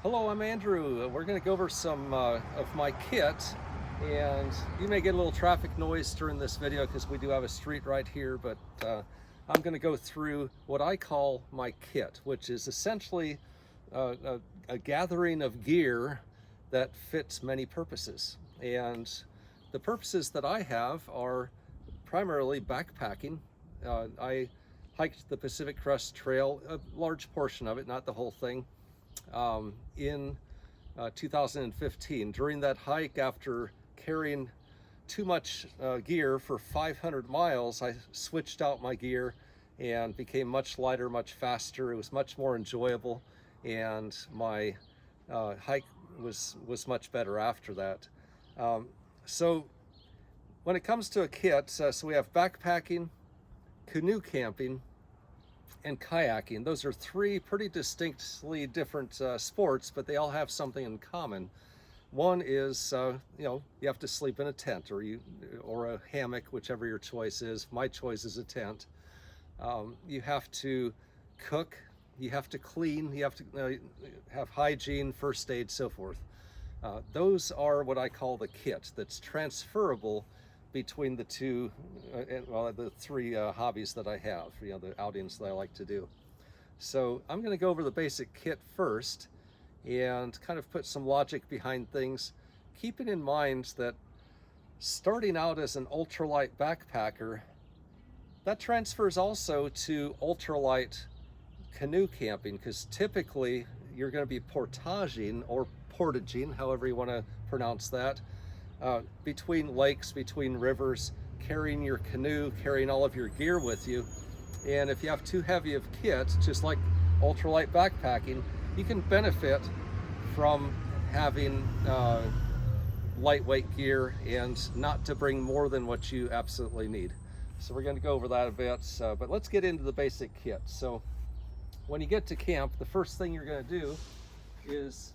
Hello, I'm Andrew. We're going to go over some of my kit, and you may get a little traffic noise during this video because we do have a street right here, but I'm going to go through what I call my kit, which is essentially a gathering of gear that fits many purposes. And the purposes that I have are primarily backpacking. I hiked the Pacific Crest Trail, a large portion of it, not the whole thing, in 2015. During that hike, after carrying too much gear for 500 miles, I switched out my gear and became much lighter, much faster. It was much more enjoyable, and my hike was much better after that. So when it comes to a kit, so we have backpacking, canoe camping, and kayaking. Those are three pretty distinctly different sports, but they all have something in common. One is, you have to sleep in a tent or a hammock, whichever your choice is. My choice is a tent. You have to cook, you have to clean, you have to have hygiene, first aid, so forth. Those are what I call the kit that's transferable between the the three hobbies that I have, the outings that I like to do. So I'm going to go over the basic kit first and kind of put some logic behind things, keeping in mind that starting out as an ultralight backpacker, that transfers also to ultralight canoe camping, because typically you're going to be portaging or portaging, however you want to pronounce that, between lakes, between rivers, carrying your canoe, carrying all of your gear with you. And if you have too heavy of kit, just like ultralight backpacking, you can benefit from having lightweight gear and not to bring more than what you absolutely need. So we're going to go over that a bit, but let's get into the basic kit. So when you get to camp, the first thing you're going to do is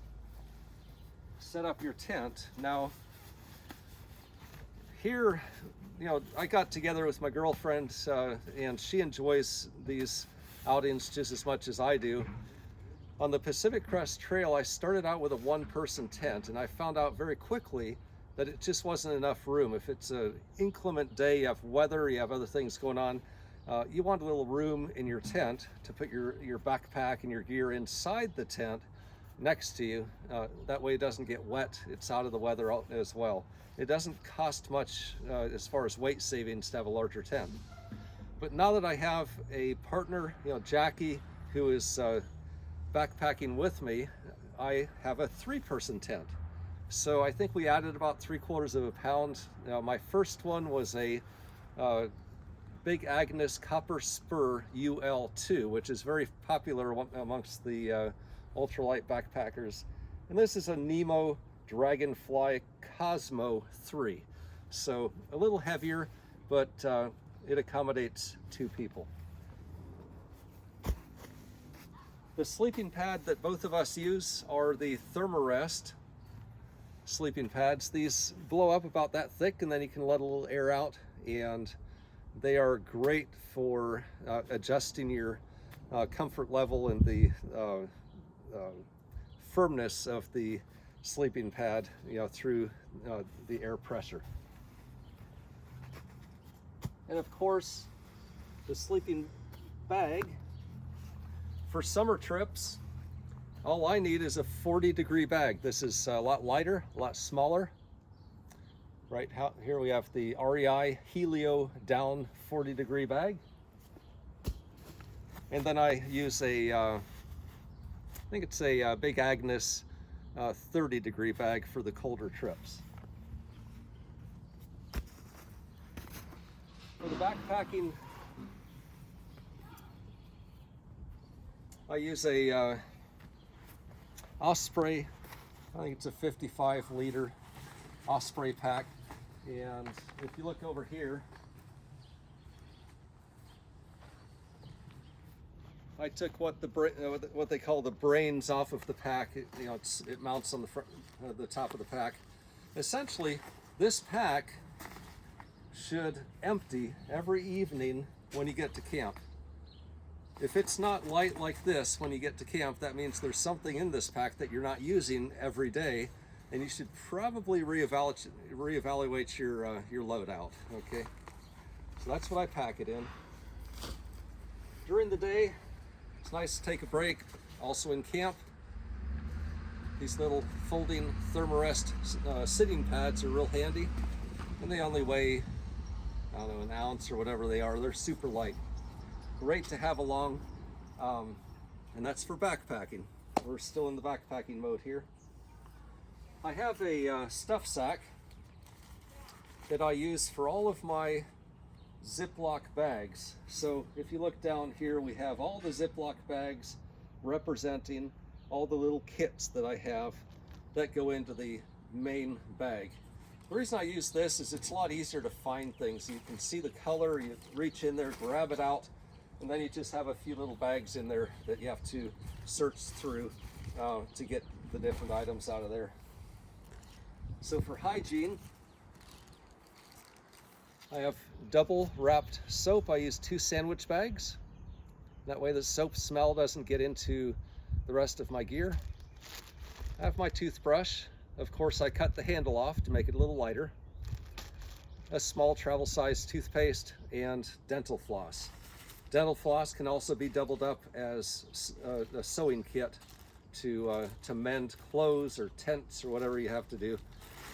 set up your tent. Now, here, I got together with my girlfriend, and she enjoys these outings just as much as I do. On the Pacific Crest Trail, I started out with a one-person tent, and I found out very quickly that it just wasn't enough room. If it's an inclement day, you have weather, you have other things going on, you want a little room in your tent to put your backpack and your gear inside the tent next to you. That way it doesn't get wet, it's out of the weather as well. It doesn't cost much as far as weight savings to have a larger tent. But now that I have a partner, Jackie, who is backpacking with me, I have a three-person tent. So I think we added about 3/4 of a pound. My first one was a Big Agnes Copper Spur UL2, which is very popular amongst the ultralight backpackers. And this is a Nemo Dragonfly Cosmo 3. So a little heavier, but it accommodates two people. The sleeping pad that both of us use are the Thermarest sleeping pads. These blow up about that thick, and then you can let a little air out, and they are great for adjusting your comfort level and the firmness of the sleeping pad, through the air pressure. And of course, the sleeping bag. For summer trips, all I need is a 40-degree bag. This is a lot lighter, a lot smaller. Right here we have the REI Helio Down 40-degree bag. And then I use I think it's a Big Agnes 30-degree bag for the colder trips. For the backpacking, I use a Osprey, I think it's a 55-liter Osprey pack. And if you look over here, I took what they call the brains off of the pack. It mounts on the front, the top of the pack. Essentially, this pack should empty every evening when you get to camp. If it's not light like this when you get to camp, that means there's something in this pack that you're not using every day, and you should probably reevaluate your load out, okay? So that's what I pack it in. During the day, it's nice to take a break. Also in camp, these little folding Thermarest sitting pads are real handy, and they only weigh, I don't know, an ounce or whatever they are. They're super light. Great to have along, and that's for backpacking. We're still in the backpacking mode here. I have a stuff sack that I use for all of my Ziploc bags. So if you look down here, we have all the Ziploc bags representing all the little kits that I have that go into the main bag. The reason I use this is it's a lot easier to find things. You can see the color, you reach in there, grab it out, and then you just have a few little bags in there that you have to search through to get the different items out of there. So for hygiene, I have double wrapped soap. I use 2 sandwich bags. That way the soap smell doesn't get into the rest of my gear. I have my toothbrush. Of course, I cut the handle off to make it a little lighter. A small travel size toothpaste and dental floss. Dental floss can also be doubled up as a sewing kit to mend clothes or tents or whatever you have to do.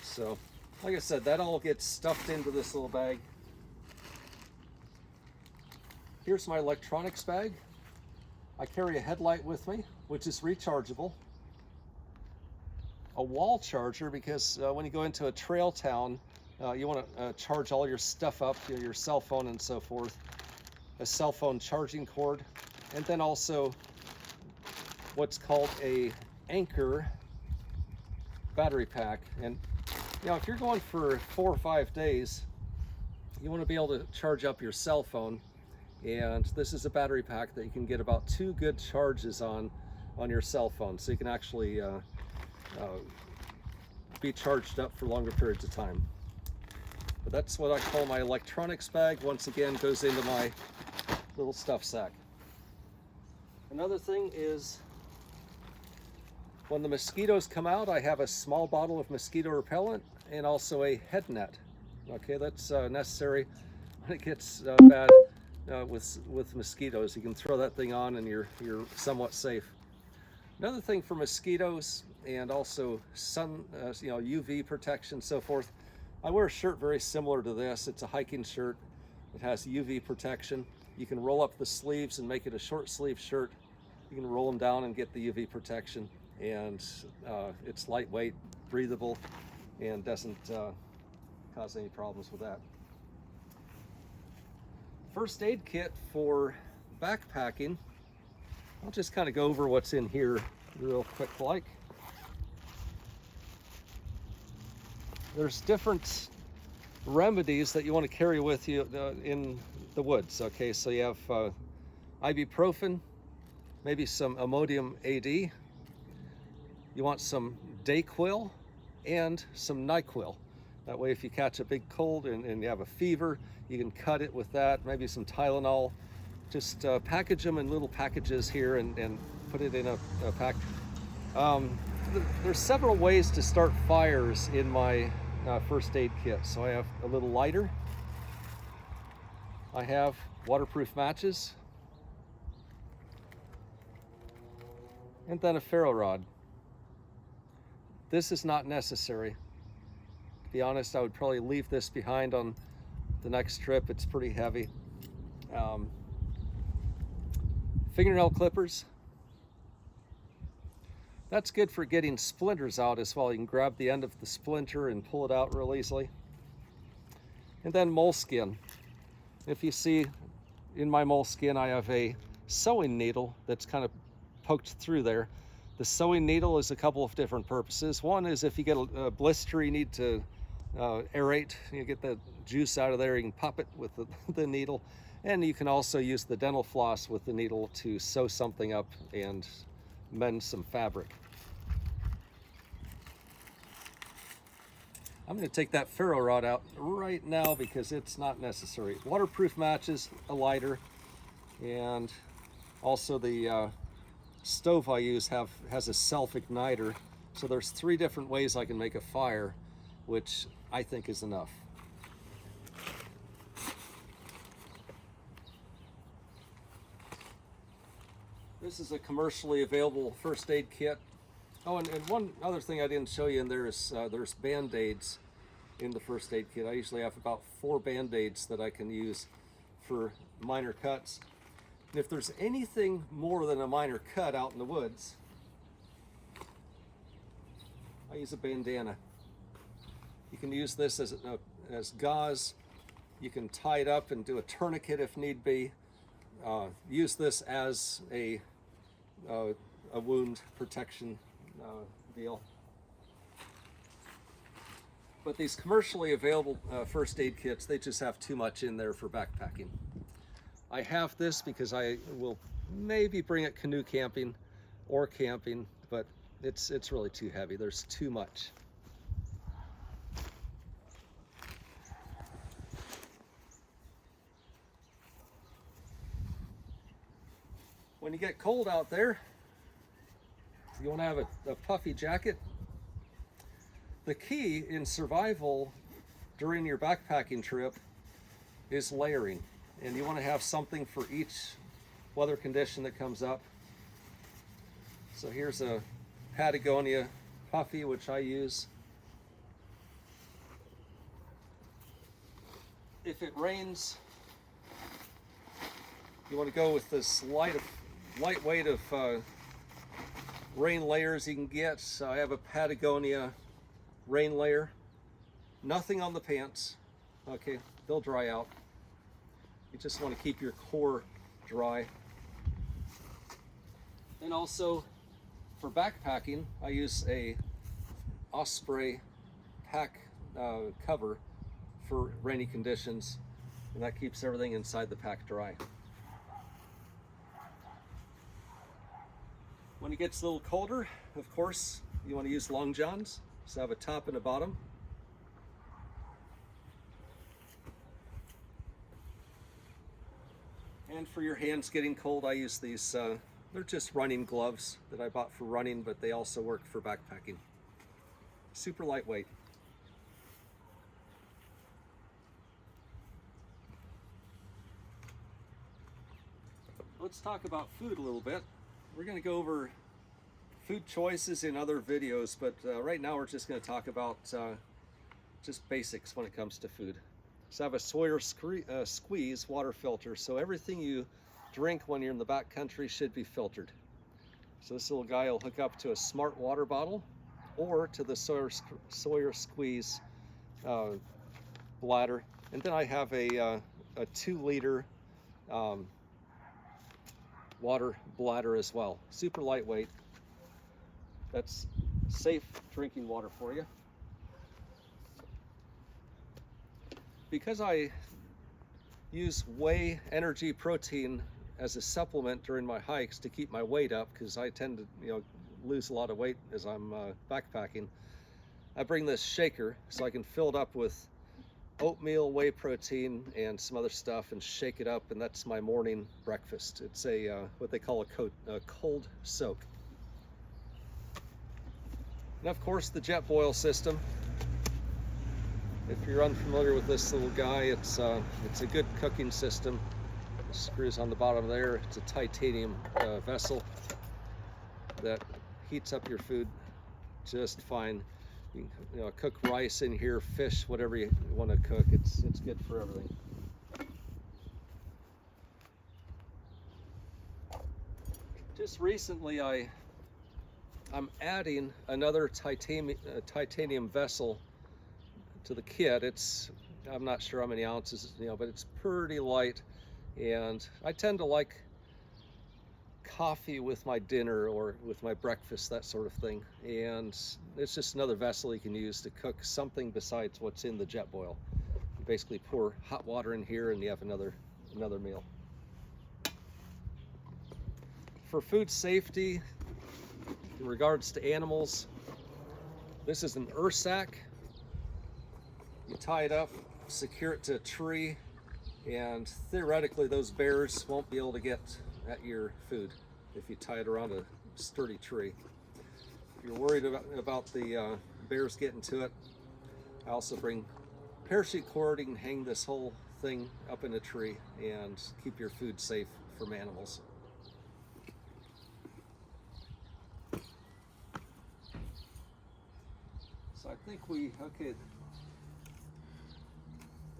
So, like I said, that all gets stuffed into this little bag. Here's my electronics bag. I carry a headlight with me, which is rechargeable. A wall charger, because when you go into a trail town, you want to charge all your stuff up, your cell phone and so forth. A cell phone charging cord, and then also what's called a Anchor battery pack. And you know, if you're going for 4 or 5 days, you want to be able to charge up your cell phone, and this is a battery pack that you can get about 2 good charges on your cell phone, so you can actually be charged up for longer periods of time. But that's what I call my electronics bag. Once again, goes into my little stuff sack. Another thing is, when the mosquitoes come out, I have a small bottle of mosquito repellent and also a head net. Okay, that's necessary when it gets bad with mosquitoes. You can throw that thing on and you're somewhat safe. Another thing for mosquitoes and also sun, UV protection, so forth. I wear a shirt very similar to this. It's a hiking shirt. It has UV protection. You can roll up the sleeves and make it a short sleeve shirt. You can roll them down and get the UV protection, and it's lightweight, breathable, and doesn't cause any problems with that. First aid kit for backpacking. I'll just kind of go over what's in here real quick like. There's different remedies that you want to carry with you in the woods. Okay, so you have ibuprofen, maybe some Imodium AD. You want some Dayquil and some NyQuil. That way if you catch a big cold and you have a fever, you can cut it with that, maybe some Tylenol. Just package them in little packages here and put it in a pack. There's several ways to start fires in my first aid kit. So I have a little lighter. I have waterproof matches. And then a ferro rod. This is not necessary. To be honest, I would probably leave this behind on the next trip. It's pretty heavy. Fingernail clippers. That's good for getting splinters out as well. You can grab the end of the splinter and pull it out real easily. And then moleskin. If you see in my moleskin, I have a sewing needle that's kind of poked through there. The sewing needle is a couple of different purposes. One is if you get a blister, you need to aerate, you get the juice out of there, you can pop it with the needle. And you can also use the dental floss with the needle to sew something up and mend some fabric. I'm going to take that ferro rod out right now because it's not necessary. Waterproof matches, a lighter, and Also, the stove I use has a self-igniter, so there's 3 different ways I can make a fire, which I think is enough. This is a commercially available first aid kit. Oh, and one other thing I didn't show you in there is there's Band-Aids in the first aid kit. I usually have about 4 Band-Aids that I can use for minor cuts. And if there's anything more than a minor cut out in the woods, I use a bandana. You can use this as gauze. You can tie it up and do a tourniquet if need be. Use this as a wound protection deal. But these commercially available first aid kits, they just have too much in there for backpacking. I have this because I will maybe bring it canoe camping or camping, but it's really too heavy. There's too much. When you get cold out there, you want to have a puffy jacket. The key in survival during your backpacking trip is layering, and you want to have something for each weather condition that comes up. So here's a Patagonia puffy, which I use. If it rains, you want to go with this lightweight of rain layers you can get. So I have a Patagonia rain layer. Nothing on the pants. Okay, they'll dry out. You just want to keep your core dry. And also for backpacking, I use a Osprey pack cover for rainy conditions, and that keeps everything inside the pack dry. When it gets a little colder, of course, you want to use long johns. So have a top and a bottom. And for your hands getting cold, I use these, they're just running gloves that I bought for running, but they also work for backpacking. Super lightweight. Let's talk about food a little bit. We're going to go over food choices in other videos, but right now we're just going to talk about just basics when it comes to food. So I have a Sawyer Squeeze water filter, so everything you drink when you're in the backcountry should be filtered. So this little guy will hook up to a smart water bottle or to the Sawyer Squeeze bladder. And then I have a 2-liter water bladder as well. Super lightweight. That's safe drinking water for you. Because I use whey energy protein as a supplement during my hikes to keep my weight up, because I tend to lose a lot of weight as I'm backpacking, I bring this shaker so I can fill it up with oatmeal, whey protein, and some other stuff and shake it up, and that's my morning breakfast. It's a what they call a cold soak. And of course the jet boil system. If you're unfamiliar with this little guy, it's a good cooking system. The screws on the bottom there. It's a titanium vessel that heats up your food just fine. You can cook rice in here, fish, whatever you want to cook. It's good for everything. Just recently, I'm adding another titanium vessel to the kit. I'm not sure how many ounces, but it's pretty light, and I tend to like coffee with my dinner or with my breakfast, that sort of thing. And it's just another vessel you can use to cook something besides what's in the jet boil. You basically pour hot water in here and you have another meal. For food safety, in regards to animals, this is an Ursack. You tie it up, secure it to a tree, and theoretically those bears won't be able to get at your food if you tie it around a sturdy tree. If you're worried about the bears getting to it, I also bring parachute cord. You can hang this whole thing up in a tree and keep your food safe from animals. So I think okay,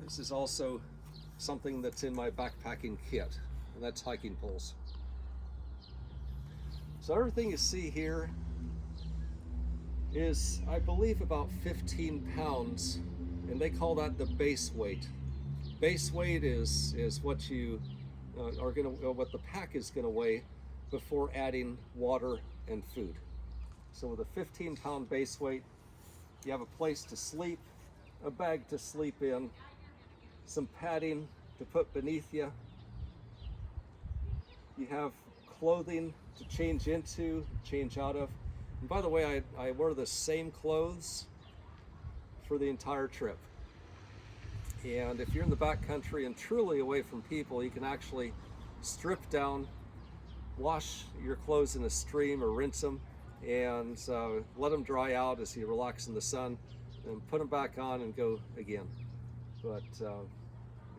this is also something that's in my backpacking kit, and that's hiking poles. So everything you see here is, I believe, about 15 pounds, and they call that the base weight. Base weight is what you what the pack is gonna weigh before adding water and food. So with a 15-pound base weight, you have a place to sleep, a bag to sleep in, some padding to put beneath you. You have clothing to change into, change out of. And by the way, I wear the same clothes for the entire trip. And if you're in the backcountry and truly away from people, you can actually strip down, wash your clothes in a stream or rinse them, and let them dry out as you relax in the sun, and put them back on and go again. But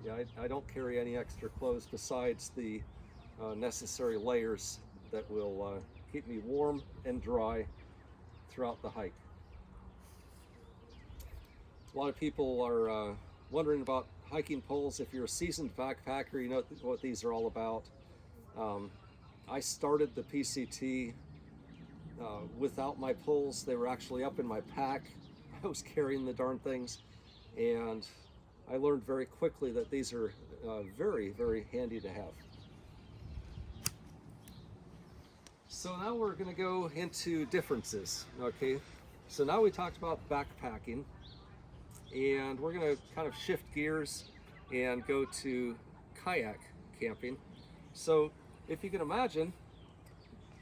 yeah, I don't carry any extra clothes besides the necessary layers that will keep me warm and dry throughout the hike. A lot of people are wondering about hiking poles. If you're a seasoned backpacker, you know what these are all about. I started the PCT without my poles. They were actually up in my pack. I was carrying the darn things, and I learned very quickly that these are very, very handy to have. So now we're going to go into differences. Okay, so now we talked about backpacking, and we're going to kind of shift gears and go to kayak camping. So if you can imagine,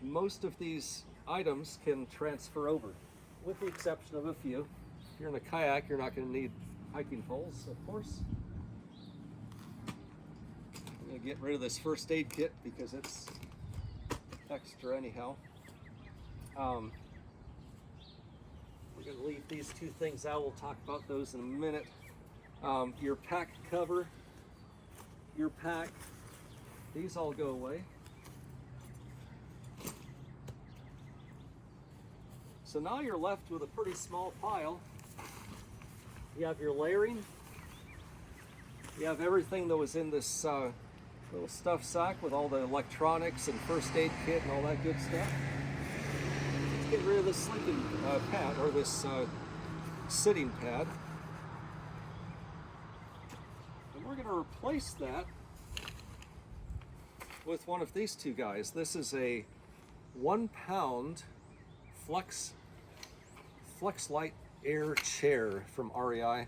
most of these items can transfer over, with the exception of a few. If you're in a kayak, you're not going to need hiking poles, of course. I'm going to get rid of this first aid kit because it's extra anyhow. We're going to leave these two things out. We'll talk about those in a minute. Your pack cover, your pack, these all go away. So now you're left with a pretty small pile. You have your layering. You have everything that was in this little stuff sack with all the electronics and first aid kit and all that good stuff. Let's get rid of this sleeping pad, or this sitting pad. And we're going to replace that with one of these two guys. This is a 1 pound Flex Light Air chair from REI,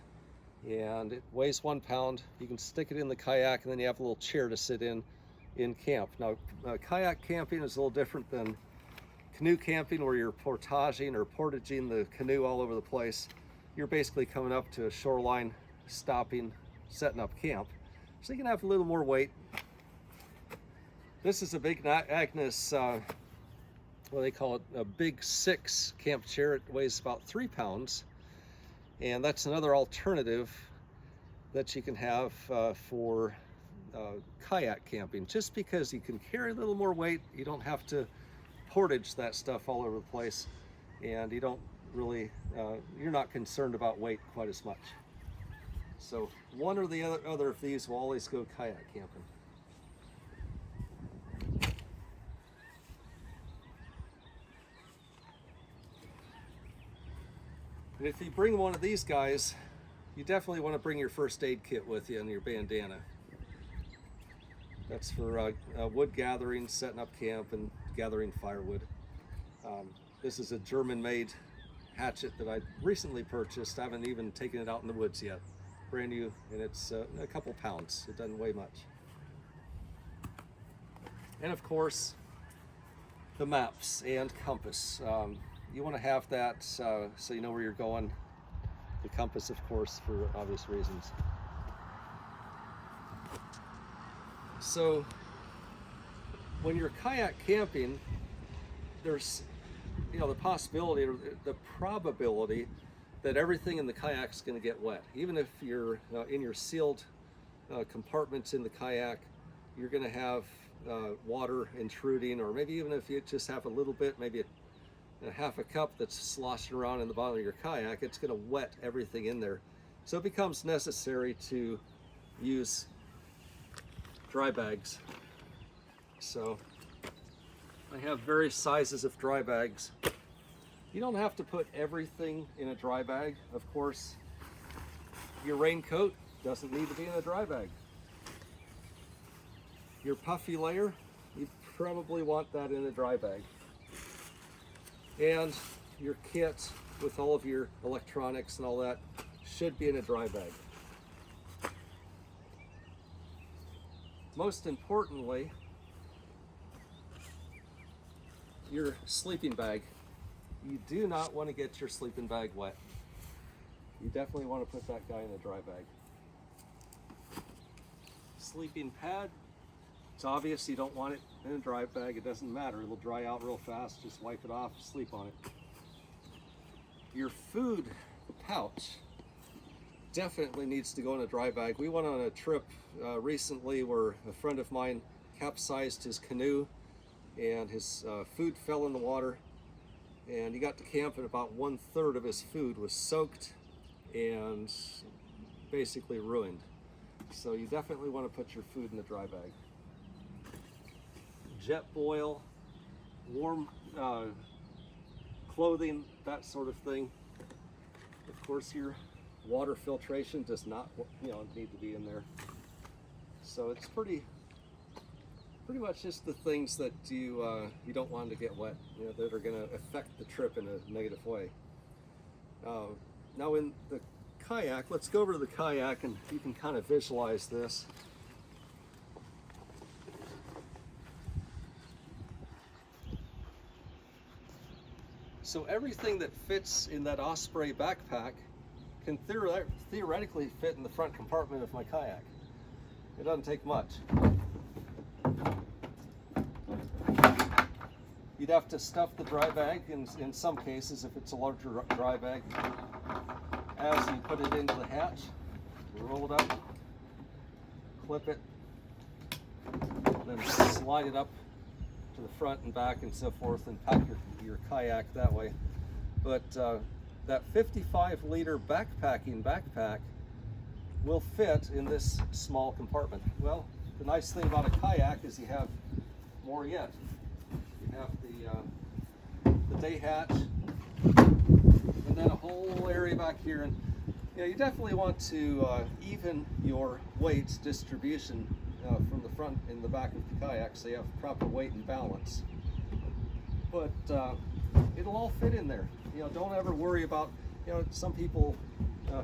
and it weighs 1 pound. You can stick it in the kayak, and then you have a little chair to sit in camp. Now, kayak camping is a little different than canoe camping, where you're portaging or portaging the canoe all over the place. You're basically coming up to a shoreline, stopping, setting up camp, so you can have a little more weight. This is a big Agnes, what they call it, a Big 6 camp chair. It weighs about 3 pounds, and that's another alternative that you can have for kayak camping. Just because you can carry a little more weight, you don't have to portage that stuff all over the place, and you don't really, you're not concerned about weight quite as much. So one or the other of these will always go kayak camping. And if you bring one of these guys, you definitely want to bring your first aid kit with you and your bandana. That's for wood gathering, setting up camp, and gathering firewood. This is a German-made hatchet that I recently purchased. I haven't even taken it out in the woods yet. Brand new, and it's a couple pounds. It doesn't weigh much. And of course, the maps and compass. You want to have that so you know where you're going. The compass, of course, for obvious reasons. So when you're kayak camping, there's the possibility or the probability that everything in the kayak is going to get wet. Even if you're in your sealed compartments in the kayak, you're going to have water intruding, or maybe even if you just have a little bit, maybe a half a cup that's sloshing around in the bottom of your kayak, it's going to wet everything in there. So it becomes necessary to use dry bags. So I have various sizes of dry bags. You don't have to put everything in a dry bag, of course. Your raincoat doesn't need to be in a dry bag. Your puffy layer, you probably want that in a dry bag. And your kit with all of your electronics and all that should be in a dry bag. Most importantly, your sleeping bag. You do not want to get your sleeping bag wet. You definitely want to put that guy in a dry bag. Sleeping pad, it's obvious you don't want it in a dry bag. It doesn't matter, it'll dry out real fast. Just wipe it off, sleep on it. Your food pouch definitely needs to go in a dry bag. We went on a trip recently where a friend of mine capsized his canoe and his food fell in the water, and he got to camp and about 1/3 of his food was soaked and basically ruined. So you definitely want to put your food in a dry bag. Jet boil, warm clothing, that sort of thing. Of course, your water filtration does not need to be in there. So it's pretty much just the things that you don't want to get wet, that are going to affect the trip in a negative way. Now in the kayak, let's go over to the kayak and you can kind of visualize this. So everything that fits in that Osprey backpack can theoretically fit in the front compartment of my kayak. It doesn't take much. You'd have to stuff the dry bag in some cases if it's a larger dry bag. As you put it into the hatch, roll it up, clip it, then slide it up to the front and back and so forth, and pack your kayak that way. But that 55-liter backpack will fit in this small compartment. Well, the nice thing about a kayak is you have more yet. You have the day hatch, and then a whole area back here. And you definitely want to even your weight distribution from the front and the back of the kayak, so you have proper weight and balance. But it'll all fit in there. Don't ever worry about, some people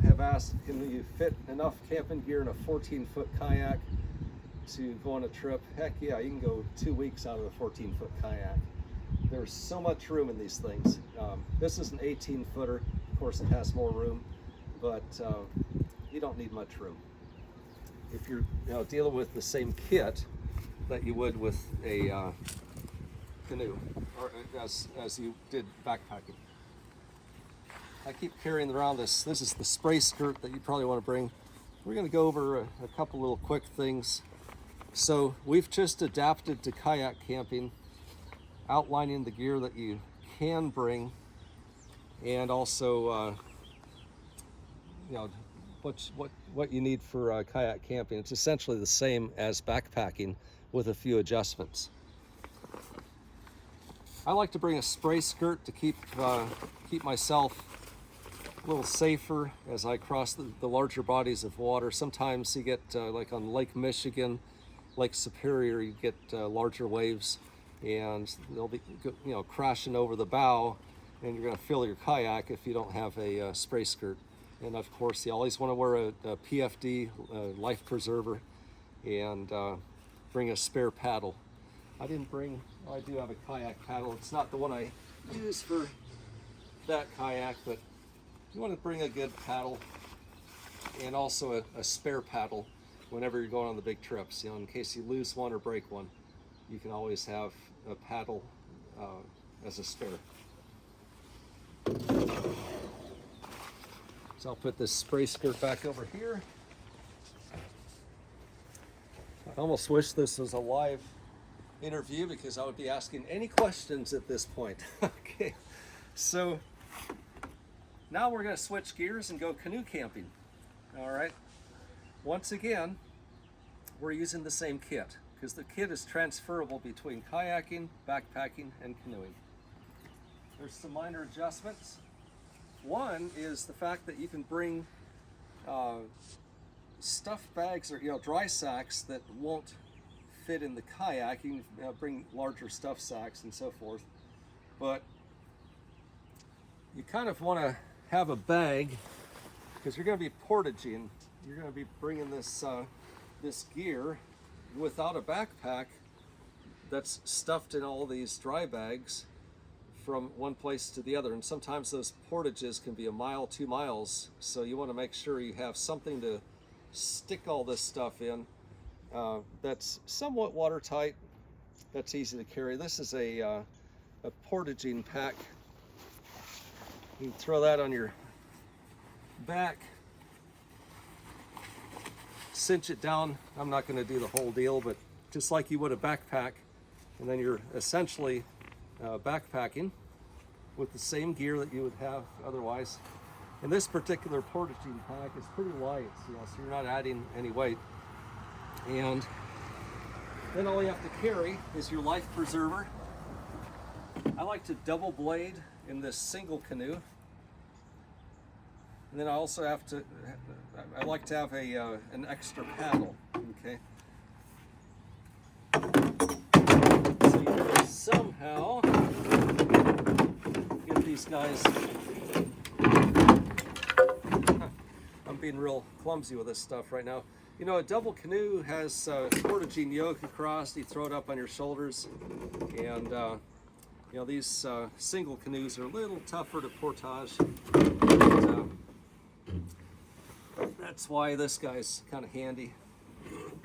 have asked, can you fit enough camping gear in a 14-foot kayak to go on a trip? Heck yeah, you can go 2 weeks out of a 14-foot kayak. There's so much room in these things. This is an 18-footer. Of course, it has more room, but you don't need much room. If you're dealing with the same kit that you would with a canoe, or as you did backpacking. I keep carrying around this. This is the spray skirt that you probably want to bring. We're going to go over a couple little quick things. So we've just adapted to kayak camping, outlining the gear that you can bring, and also what you need for kayak camping. It's essentially the same as backpacking with a few adjustments. I like to bring a spray skirt to keep myself a little safer as I cross the larger bodies of water. Sometimes you get like on Lake Michigan, Lake Superior, you get larger waves, and they'll be crashing over the bow, and you're going to fill your kayak if you don't have a spray skirt. And of course, you always want to wear a PFD, life preserver, and bring a spare paddle. I do have a kayak paddle. It's not the one I use for that kayak, but you want to bring a good paddle and also a spare paddle whenever you're going on the big trips, in case you lose one or break one. you can always have a paddle as a spare. So I'll put this spray skirt back over here. I almost wish this was a live interview because I would be asking any questions at this point. Okay, so now we're going to switch gears and go canoe camping. All right, once again, we're using the same kit because the kit is transferable between kayaking, backpacking, and canoeing. There's some minor adjustments. One is the fact that you can bring stuffed bags or dry sacks that won't fit in the kayak. You can bring larger stuffed sacks and so forth, but you kind of want to have a bag because you're going to be portaging. You're going to be bringing this this gear without a backpack that's stuffed in all these dry bags from one place to the other, and sometimes those portages can be a mile, 2 miles, so you want to make sure you have something to stick all this stuff in that's somewhat watertight, that's easy to carry. This is a portaging pack. You can throw that on your back, cinch it down. I'm not going to do the whole deal, but just like you would a backpack, and then you're essentially backpacking with the same gear that you would have otherwise. And this particular portaging pack is pretty light, so you're not adding any weight. And then all you have to carry is your life preserver. I like to double blade in this single canoe. And then I also have to, I like to have an extra paddle, okay? So you can somehow get these guys, I'm being real clumsy with this stuff right now. You know, a double canoe has a portaging yoke across, you throw it up on your shoulders, and you know, these single canoes are a little tougher to portage. That's why this guy's kind of handy.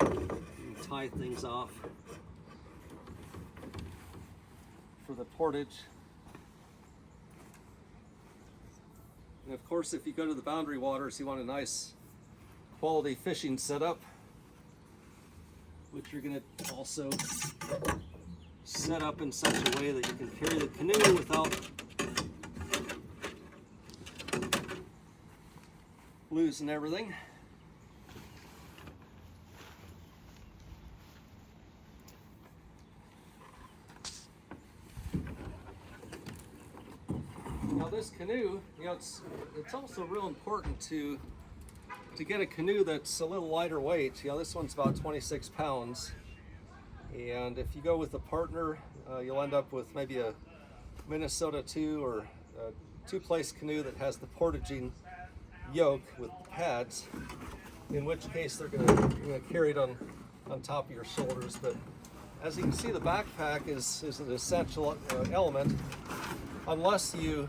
You can tie things off for the portage. And of course, if you go to the Boundary Waters, you want a nice quality fishing setup, which you're going to also set up in such a way that you can carry the canoe without losing everything. Now this canoe, you know, it's also real important to get a canoe that's a little lighter weight. You know, this one's about 26 pounds. And if you go with a partner, you'll end up with maybe a Minnesota 2 or a 2-place canoe that has the portaging yoke with pads, in which case they're going to carry it on top of your shoulders. But as you can see, the backpack is an essential element, unless you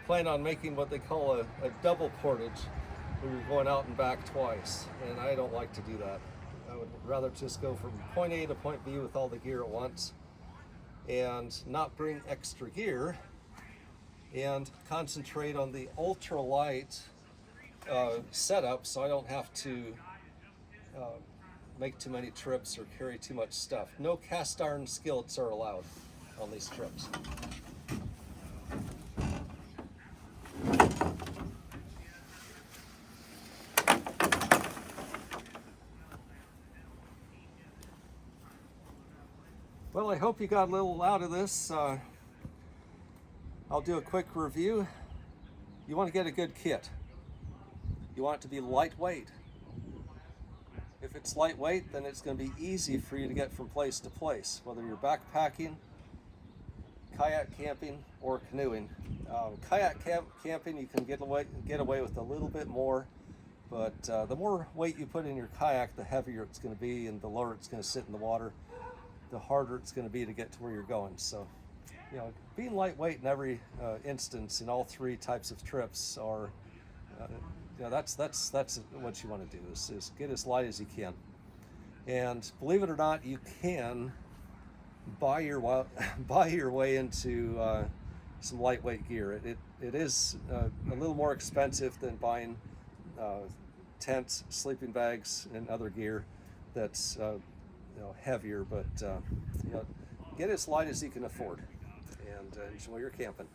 plan on making what they call a double portage, where you're going out and back twice, and I don't like to do that. I would rather just go from point A to point B with all the gear at once and not bring extra gear and concentrate on the ultralight setup, so I don't have to make too many trips or carry too much stuff. No cast iron skillets are allowed on these trips. Well, I hope you got a little out of this. I'll do a quick review. You want to get a good kit. You want it to be lightweight. If it's lightweight, then it's going to be easy for you to get from place to place, whether you're backpacking, kayak camping, or canoeing. Kayak camping, you can get away with a little bit more, but the more weight you put in your kayak, the heavier it's going to be, and the lower it's going to sit in the water, the harder it's going to be to get to where you're going. So, you know, being lightweight in every instance in all 3 types of trips are, you know, that's what you want to do, is get as light as you can. And believe it or not, you can buy your buy your way into some lightweight gear. It is a little more expensive than buying tents, sleeping bags, and other gear that's heavier, but get as light as you can afford, and enjoy your camping.